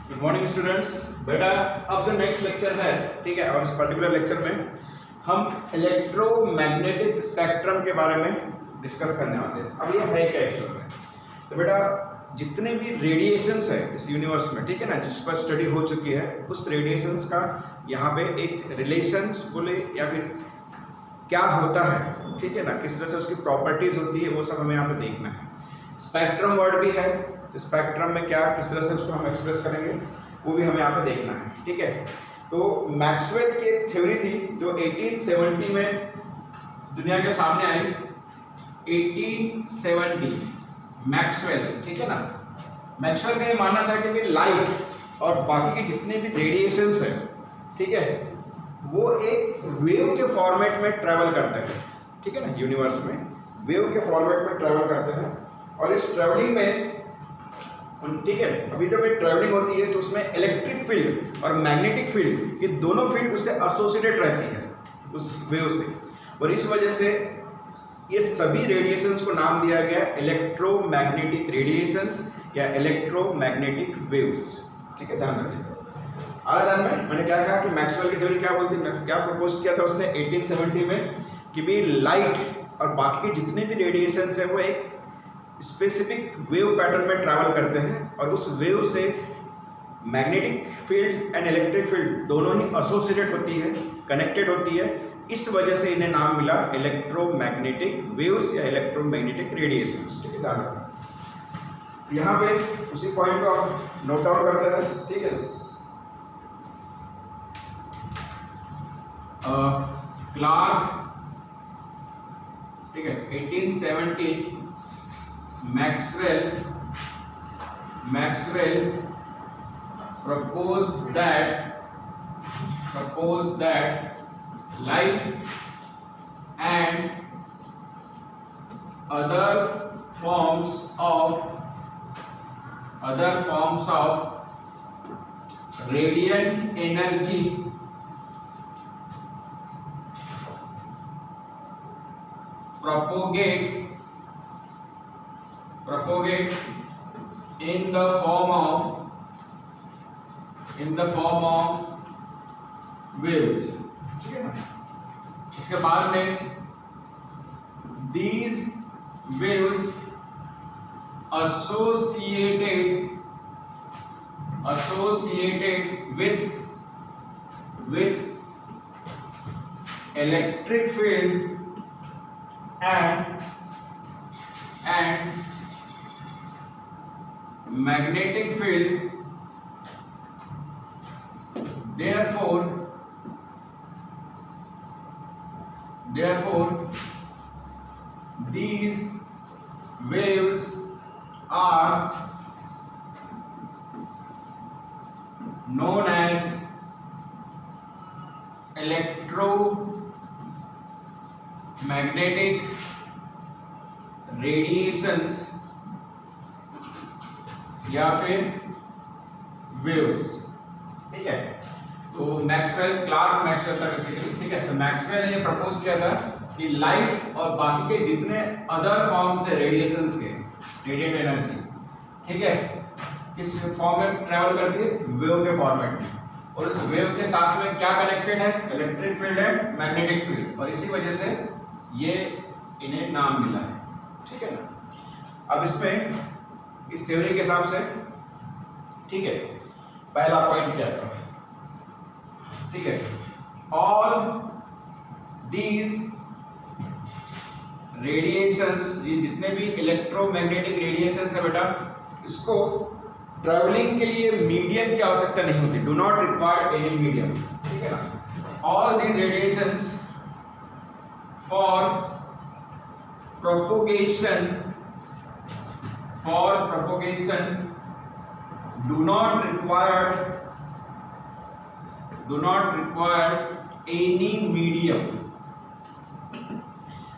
Good morning students. बेटा अब जो नेक्स्ट लेक्चर है, ठीक है, और इस पर्टिकुलर लेक्चर में हम इलेक्ट्रोमैग्नेटिक स्पेक्ट्रम के बारे में डिस्कस करने वाले हैं। अब ये है क्या एक्चुअल में? तो बेटा जितने भी रेडिएशंस है इस यूनिवर्स में, ठीक है ना, जिस पर स्टडी हो चुकी है, उस रेडिएशंस का यहाँ पे एक रिलेशंस बोले या फिर क्या होता है, ठीक है ना, किस तरह से उसकी प्रॉपर्टीज होती है, वो सब हमें यहाँ पे देखना है। स्पेक्ट्रम वर्ड भी है, तो स्पेक्ट्रम में क्या किस तरह से उसको हम एक्सप्रेस करेंगे वो भी हमें यहाँ पे देखना है, ठीक है। तो मैक्सवेल की एक थ्योरी थी जो 1870 में दुनिया के सामने आई। 1870 मैक्सवेल, ठीक है ना। मैक्सवेल का ये मानना था कि लाइट और बाकी के जितने भी रेडिएशंस है, ठीक है, वो एक वेव के फॉर्मेट में ट्रेवल करते हैं, ठीक है ना, यूनिवर्स में वेव के फॉर्मेट में ट्रेवल करते हैं। और इस ट्रेवलिंग में, ठीक है, अभी जब ये ट्रेवलिंग होती है तो उसमें इलेक्ट्रिक फील्ड और मैग्नेटिक फील्ड, ये दोनों फील्ड उससे एसोसिएटेड रहती है उस वेव से, और इस वजह से ये सभी रेडिएशंस को नाम दिया गया इलेक्ट्रोमैग्नेटिक रेडिएशंस या इलेक्ट्रोमैग्नेटिक वेव्स, ठीक है, ध्यान रखिए। आया ध्यान में मैंने क्या कहा कि मैक्सवेल की थ्योरी क्या बोलती है, क्या प्रपोज किया था उसने 1870 में कि भी लाइट और बाकी के जितने भी रेडिएशंस है वो एक स्पेसिफिक वेव पैटर्न में ट्रैवल करते हैं, और उस वेव से magnetic field and electric field दोनों ही एसोसिएटेड होती है, कनेक्टेड होती है। इस वजह से इन्हें नाम मिला इलेक्ट्रोमैग्नेटिक वेव्स या इलेक्ट्रोमैग्नेटिक रेडिएशंस, ठीक है, ध्यान रखना। यहाँ पे उसी पॉइंट को आप नोट डाउन करते हैं, ठीक है। क्लार्क, ठीक है, 1870 Maxwell proposed that light and other forms of radiant energy propagate in the form of waves, ठीक है ना। इसके बाद में these waves associated with electric field and magnetic field, therefore these waves are known as electromagnetic radiations या फिर waves, ठीक है। तो क्लार्क मैक्सवेल था बेसिकली, ठीक है। तो मैक्सवेल ने ये प्रपोज किया था कि लाइट और बाकी के जितने अदर फॉर्म्स है रेडिएशंस के, रेडिएंट एनर्जी, ठीक है, किस फॉर्म में ट्रेवल करती है, वेव के फॉर्मेट में, और उस वेव के साथ में क्या कनेक्टेड है, electric field and magnetic field, और इसी वजह से ये इन्हें नाम मिला है, ठीक है ना। अब इसमें इस थ्योरी के हिसाब से, ठीक है, पहला पॉइंट क्या था, ठीक है, ऑल दीज रेडिएशंस, ये जितने भी इलेक्ट्रोमैग्नेटिक रेडिएशंस है बेटा, इसको ट्रैवलिंग के लिए मीडियम की आवश्यकता नहीं होती, do not require any medium, ठीक है ना। All these radiations for propagation do not require any medium।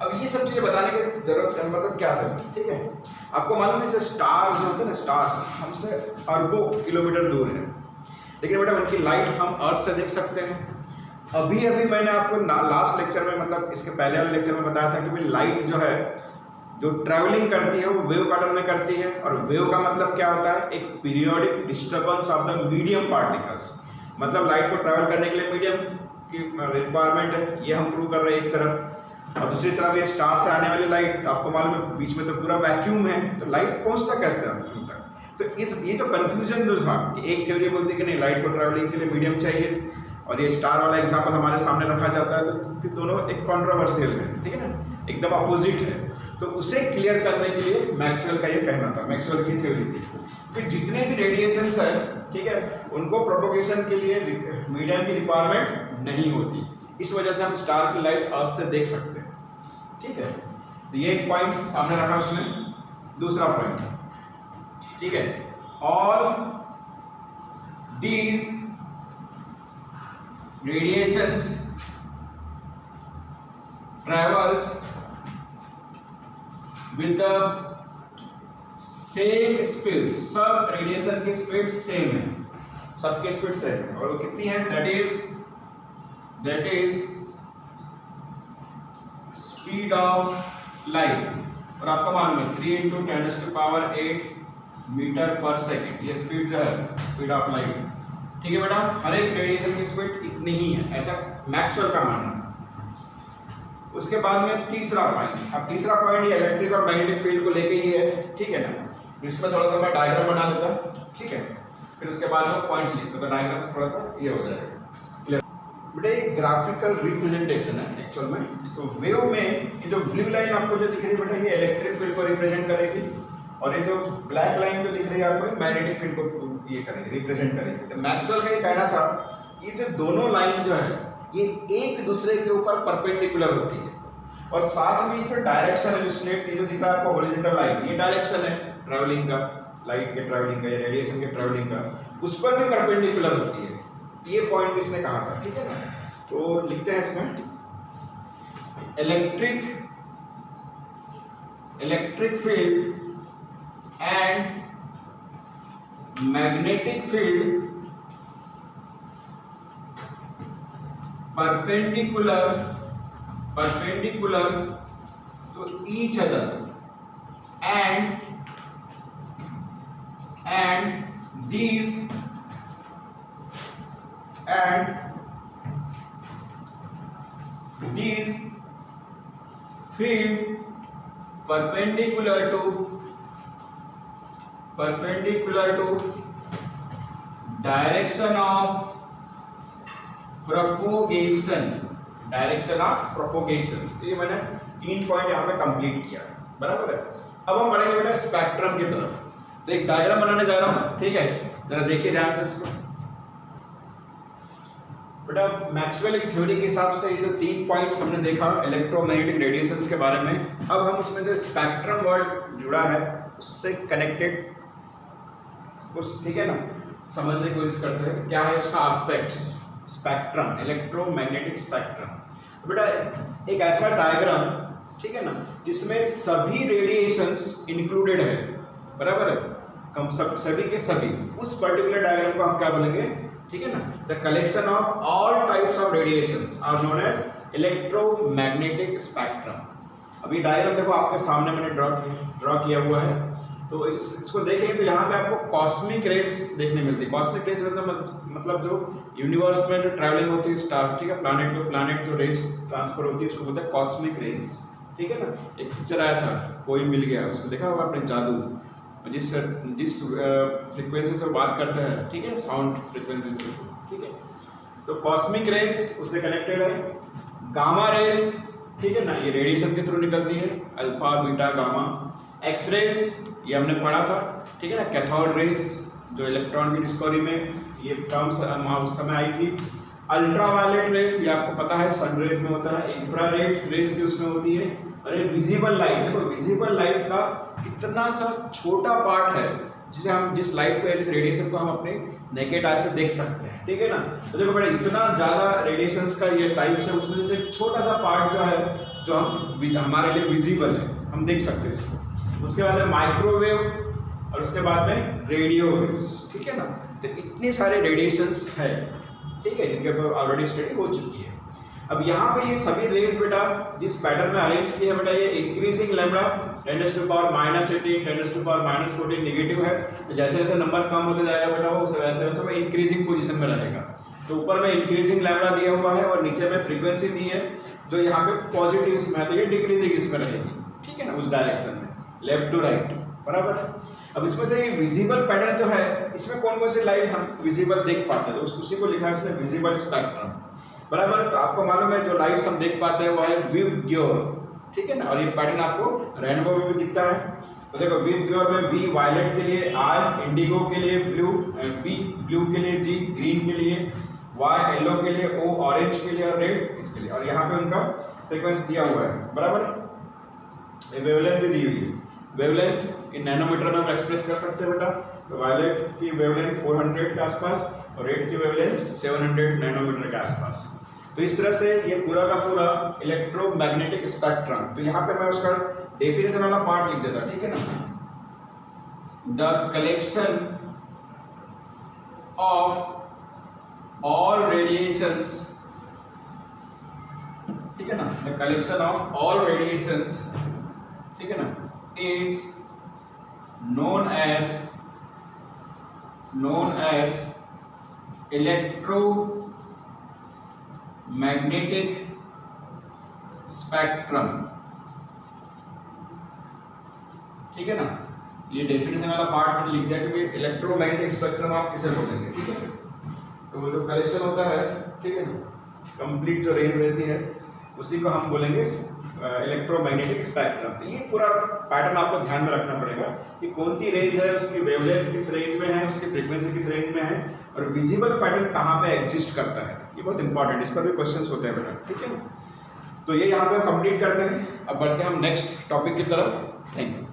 अब ये सब चीजें बताने की जरूरत है, मतलब क्या है, ठीक है। आपको मालूम है जो स्टार्स होते हैं ना, स्टार्स हमसे अरबों किलोमीटर दूर है, लेकिन बेटा उनकी लाइट हम अर्थ से देख सकते हैं। अभी मैंने आपको लास्ट लेक्चर में, मतलब इसके पहले वाले लेक्चर में बताया था कि भाई लाइट जो है जो ट्रैवलिंग करती है वो वेव पैटर्न में करती है, और वेव का मतलब क्या होता है, एक periodic disturbance of the medium particles. मतलब लाइट को ट्रैवल करने के लिए मीडियम की रिक्वायरमेंट है, ये हम प्रूव कर रहे हैं एक तरफ। और दूसरी तरफ ये स्टार से आने वाली लाइट, तो आपको मालूम है बीच में तो पूरा वैक्यूम है, तो लाइट पहुंचता कैसे हम तक। तो ये जो कंफ्यूजन जो था कि एक थ्योरी बोलती है कि नहीं लाइट को ट्रैवलिंग के लिए मीडियम चाहिए, और ये स्टार वाला एग्जाम्पल हमारे सामने रखा जाता है, तो फिर दोनों एक कॉन्ट्रोवर्शियल है, ठीक है ना, एकदम अपोजिट है। तो उसे क्लियर करने के लिए मैक्सवेल का ये कहना था, मैक्सवेल की थ्योरी थी। फिर जितने भी रेडिएशंस है, ठीक है, उनको प्रोपोगेशन के लिए मीडियम की रिक्वायरमेंट नहीं होती, इस वजह से हम स्टार की लाइट अर्थ से देख सकते हैं, ठीक है। तो ये एक पॉइंट सामने रखा उसने। दूसरा पॉइंट, ठीक है, all these radiations travels with the same speed। सब रेडिएशन की स्पीड सेम है, सबके स्पीड सेम है, और वो कितनी है, that is speed of light. और आपको मालूम है 3 × 10⁸ मीटर पर सेकेंड ये स्पीड जो है, स्पीड ऑफ लाइट, ठीक है बेटा। हर एक रेडिएशन की स्पीड इतनी ही है, ऐसा मैक्सवेल का मानना था। उसके बाद में तीसरा पॉइंट, अब तीसरा पॉइंट ये इलेक्ट्रिक और मैग्नेटिक फील्ड को लेके ही है, ठीक है ना। इसमें थोड़ा सा मैं डायग्राम बना लेता, ठीक है, फिर उसके बाद में पॉइंट्स लिखता, तो डायग्राम से थोड़ा सा ये हो जाएगा क्लियर। बेटा ये ग्राफिकल रिप्रेजेंटेशन है एक्चुअल में। तो वेव में ये जो ब्लू लाइन आपको जो दिख रही है बेटा, ये इलेक्ट्रिक फील्ड को रिप्रेजेंट करेगी, और ये जो ब्लैक लाइन जो दिख रही है आपको मैग्नेटिक फील्ड को ये करेगी, रिप्रेजेंट करेगी। तो मैक्सवेल का ये कहना था, ये जो दोनों लाइन जो है ये एक दूसरे के ऊपर परपेंडिकुलर होती है, और साथ में ये जो डायरेक्शन है, स्ट्रेट ये जो दिख रहा है आपको हॉरिजॉन्टल लाइन, ये डायरेक्शन है ट्रैवलिंग का, लाइट के ट्रैवलिंग का या रेडिएशन के ट्रैवलिंग का, उस पर भी परपेंडिकुलर होती है। ये पॉइंट भी इसने कहा था, ठीक है ना। तो लिखते हैं इसमें, electric field and magnetic field perpendicular to each other, and these field perpendicular to direction of propagation, तो ये मैंने 3 पॉइंट यहाँ पे कंप्लीट किया, बराबर है। अब हम बढ़ेंगे बेटा स्पेक्ट्रम की तरफ। तो एक डायग्राम बनाने जा रहा हूँ, ठीक है, जरा देखिए ध्यान से इसको। बेटा मैक्सवेल की थ्योरी के हिसाब से ये जो 3 पॉइंट्स हमने देखा इलेक्ट्रोमैग्नेटिक रेडिएशंस के बारे में, अब हम उसमें जो स्पेक्ट्रम वर्ड जुड़ा है उससे कनेक्टेड कुछ, ठीक है ना, समझने की कोशिश करते हैं क्या है उसका एस्पेक्ट्स। स्पेक्ट्रम, इलेक्ट्रोमैग्नेटिक स्पेक्ट्रम बेटा एक ऐसा डायग्राम, ठीक है ना, जिसमें सभी रेडिएशंस इंक्लूडेड है, बराबर है, कम सभी के सभी। उस पर्टिकुलर डायग्राम को हम क्या बोलेंगे, ठीक है ना, the collection of all types of radiations are known as electromagnetic spectrum. अभी डायग्राम देखो आपके सामने मैंने ड्रॉ किया हुआ है। तो इसको देखेंगे तो यहाँ पे आपको कॉस्मिक रेस देखने मिलती है। कॉस्मिक रेस मतलब जो यूनिवर्स में जो ट्रैवलिंग होती है स्टार, ठीक है, प्लैनेट टू प्लैनेट जो रेस ट्रांसफर होती है उसको बोलते हैं कॉस्मिक रेस, ठीक है ना। एक पिक्चर आया था कोई मिल गया, उसमें देखा होगा आपने जादू, जिस फ्रिक्वेंसी से बात करता है, ठीक है, साउंड फ्रिक्वेंसी, ठीक है। तो कॉस्मिक रेस उससे कनेक्टेड है। गामा रेस, ठीक है ना, ये रेडिएशन के थ्रू निकलती है, alpha beta gamma. X rays ये हमने पढ़ा था, ठीक है ना, कैथोड रेस जो इलेक्ट्रॉन की डिस्कवरी में ये टर्म्स उस समय आई थी। अल्ट्रावायलेट रेस ये आपको पता है सन रेस में होता है। इंफ्रारेड रेस भी उसमें होती है। अरे विजिबल लाइट, देखो विजिबल लाइट का कितना सा छोटा पार्ट है जिसे हम, जिस लाइट को या जिस रेडिएशन को हम अपने नेकेड आई से देख सकते हैं, ठीक है ना। तो देखो बेटा इतना ज़्यादा रेडिएशंस का ये टाइप्स है, उसमें से एक छोटा सा पार्ट जो है जो हमारे लिए विजिबल है, हम देख सकते हैं इसको। उसके बाद है माइक्रोवेव, और उसके बाद में रेडियो वेव्स, ठीक है ना। तो इतने सारे रेडिएशंस है, ठीक है, जिनके ऊपर ऑलरेडी स्टडी हो चुकी है। अब यहाँ पे ये सभी रेज बेटा जिस पैटर्न में अरेंज किए हैं बेटा, ये इंक्रीजिंग लैम्बडा 10⁻⁻18, 10⁻⁻14 नेगेटिव है, तो जैसे जैसे नंबर कम होते जाएगा बेटा वो वैसे वैसे में इंक्रीजिंग पोजीशन में रहेगा। तो ऊपर में इंक्रीजिंग लैम्बडा दिया हुआ है और नीचे में फ्रीक्वेंसी दी है जो यहाँ पे पॉजिटिव इसमें है, तो ये डिक्रीजिंग इसमें रहेगी, ठीक है ना, उस डायरेक्शन में, लेफ्ट टू राइट, बराबर है। अब इसमें से ये विजिबल पैटर्न जो है, इसमें कौन कौन सी लाइट हम विजिबल देख पाते हैं, तो उसी को लिखा है इसने विजिबल स्पेक्ट्रम, बराबर। तो आपको मालूम है जो लाइट्स हम देख पाते हैं वो है विबग्योर, ठीक है ना, और ये पैटर्न आपको रेनबो में भी दिखता है। तो देखो विबग्योर में वी वायलेट के लिए, आई इंडिगो के लिए, ब्लू बी ब्लू के लिए, जी ग्रीन के लिए, वाई येलो के लिए, ओ ऑरेंज के लिए और रेड इसके लिए, और यहाँ पे उनका फ्रीक्वेंसी दिया हुआ है, बराबर। ये वेवलेंथ भी दी हुई है, वेवलेंथ इन नैनोमीटर में हम एक्सप्रेस कर सकते हैं बेटा। तो वायलेट की वेवलेंथ 400 के आसपास और रेड की वेवलेंथ 700 नैनोमीटर के आसपास। तो इस तरह से ये पूरा का पूरा इलेक्ट्रोमैग्नेटिक स्पेक्ट्रम। तो यहाँ पे मैं उसका डेफिनेशन वाला पार्ट लिख देता, ठीक है ना। The collection of all radiations, ठीक है ना, the collection of all radiations, ठीक है ना, is known as electromagnetic spectrum, ठीक है ना। ये डेफिनेशन वाला पार्ट मैंने लिख दिया क्योंकि इलेक्ट्रोमैग्नेटिक स्पेक्ट्रम आप किसे बोलेंगे, ठीक है। तो वो जो कलेक्शन होता है, ठीक है ना, कंप्लीट जो रेंज रहती है उसी को हम बोलेंगे इलेक्ट्रोमैग्नेटिक स्पेक्ट्रम। तो ये पूरा पैटर्न आपको ध्यान में रखना पड़ेगा कि कौन सी रेंज है, उसकी वेवलेंथ किस रेंज में है, उसकी फ्रीक्वेंसी किस रेंज में है और विजिबल पैटर्न कहाँ पे एग्जिस्ट करता है, ये बहुत इंपॉर्टेंट, इस पर भी क्वेश्चंस होते हैं बेटा, ठीक है ना। तो ये यहाँ पे कंप्लीट करते हैं, अब बढ़ते हैं हम नेक्स्ट टॉपिक की तरफ। Thank you.